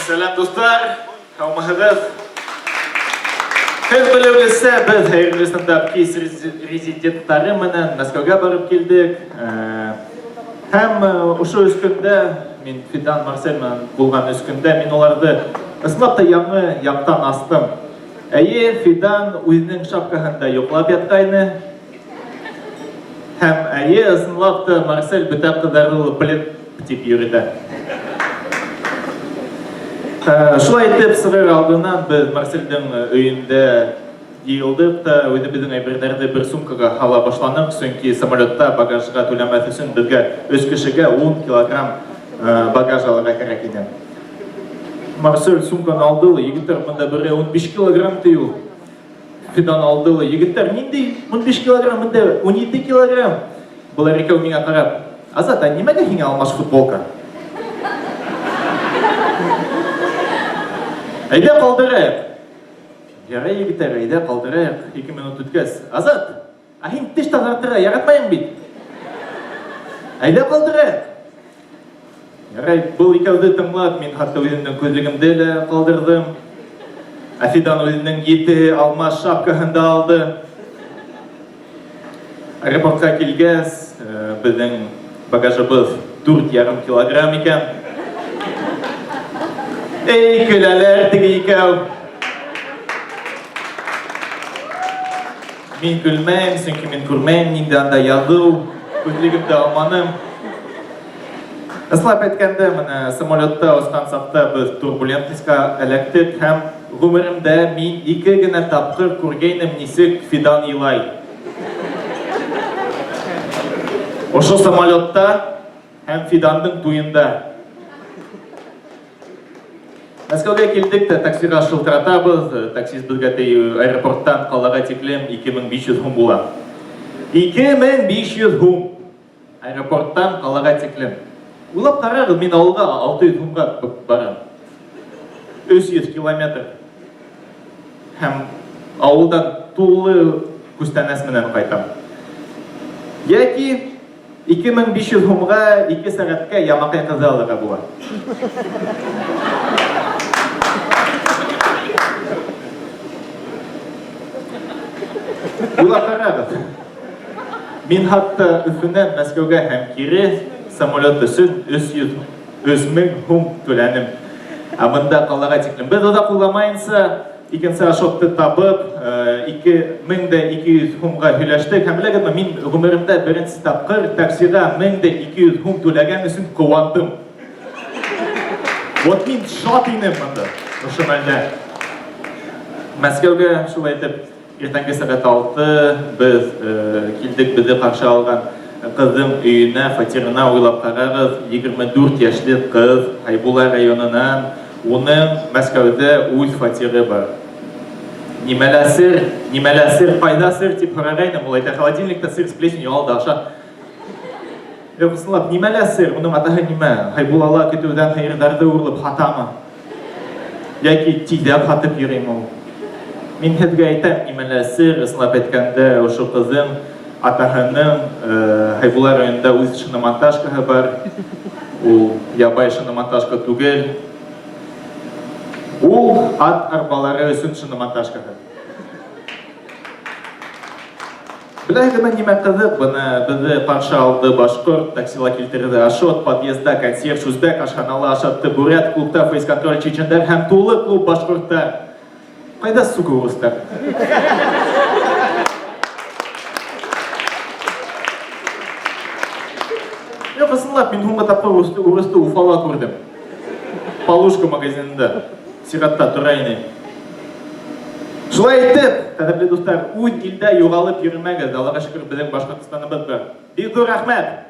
Selam dostlar, kavmahıdız. Hez bilewlese biz hayırlı stand-up кейс резиденттары менен Мәскәүгә барып килдек. Һәм ошо үскөндә мин Фидан Марсель менен булган үскөндә мин аларды ысынлап та яңы яктан астым. Әйе, Фидан үзенең шапкаһында йоклап яткайны. Һәм әйе, ысынлап та Марсель бүтән кызларны билеп тип йөрде. Шулай итеп, сыгыр алдынан біз Марсельдің өйінде дейілдік та, өйді біздің әйберлерді бір сумкаға ала башланып, сөңкі самолетта багажға төлемәс үшін бізге өз кішіге 10 килограмм багаж алыға керек еді. Марсель сумканы алдылы, егіттер мұнда бірі 15 килограмм дейіл. Фидан алдылы, егіттер нендей 15 килограмм, мұнда 17 килограмм. Бұл әрекеу меңа қарап, Азат, а немеге хиңе алмаш футболка? Әйдә қалдырайық. Ярай егеттер, әйдә қалдырайық. 2 минут өткәс. Азат, ахин теш тазартырға яратмайың бит. Әйдә қалдырайық. Ярай, бұл икәуді тыңлап, мен хатта өзімнің көзлігімді лә қалдырдым. Афидан өзінің 7 алма шапкаһында алды. Аэропортқа келгәс, біздің багажыбыз 4,5 килограмм екен. Ey kölәләр теге икәү. Мин көлмәйм, сөнки мин күрмәйм, нинди анда язу, күзлегемдә алманым. Ысынлап әйткәндә, менә самолетта осқан сафта без турбулентностька эләктек һәм гомеремдә мин 2 генә тапкыр күргәйнем нисек Фидан елай. Ошо самолетта һәм Фидандың туйында. Мәскәүгә килдек тә таксига шылтыратабыз, таксист безгә аэропорттан қалаға тиклем 2500 һум була. 2500 һум аэропорттан қалаға тиклем. Уйлап карагыз, мин авылга 600 һумга барам. 300 километр. Һәм авылдан тулы күстәнәс менән кайтам. Яки 2500 һумга 2 сәгатькә ямакай кызы алырга була. Уйлап карагыз. Мин хатта Өфөннән Мәскәүгә һәм кире самолет өсөн 300,000 һум түләнем. Ә монда қалаға тиклем. Без уда куламайынса, икенче ашотты табып, 2200 һумга һөйләштек. Һәм беләгезме, мин гомеремдә беренче тапкыр таксига 1200 һум түләгән өчен куандым. Вот мин шат инем монда. Ошо мәлдә. Мәскәүгә шулай итеп Иртәнге сәгать 6 без килдек, безне каршы алган кызым өенә, фатирына уйлап карагыз, 24 яшьлек кыз, Айбула районыннан, уның Мәскәүдә үз фатиры бар. Нимәлә сыр, кайда сыр дип сорагайным, ул әйтә, холодильникта сыр с плесенью алды, аша. Ысынлап, нимәлә сыр, уның атаһы нимә? Айбулала көтүдән хәйрдәрде урылып хатамы? Яки тиздәп хатып йөрим ул. Мин һеҙгә әйтәм, нимәлә сыр, ысынлап әйткәндә, ошо кызым атаһының Айбула районында үз шиномонтажкаһы бар. Ул ябай шиномонтажка түгел. Ул ат арбалары өсөн шиномонтажкаһы. Беләһегеҙме нимә кызык, бына безне каршы алды башҡорт, таксила килтерҙе ашот, подъездда консьерж, үзбәк ашханала ашатты, бурят клубта фейс-контроль чечендәр һәм тулы клуб башҡорттар. Кайда, сука, урыстар? Юк, ысынлап, мин һуңғы тапҡыр урысты Уфала күрдем. Полушка магазинында, сиратта тора ине. Шулай итеп, ҡәҙерле дуҫтар, үҙ илдә юғалып йөрөмәгеҙ, Аллаға шөкөр, беҙҙең Башҡортостаныбыҙ бар. Бик ҙур рәхмәт!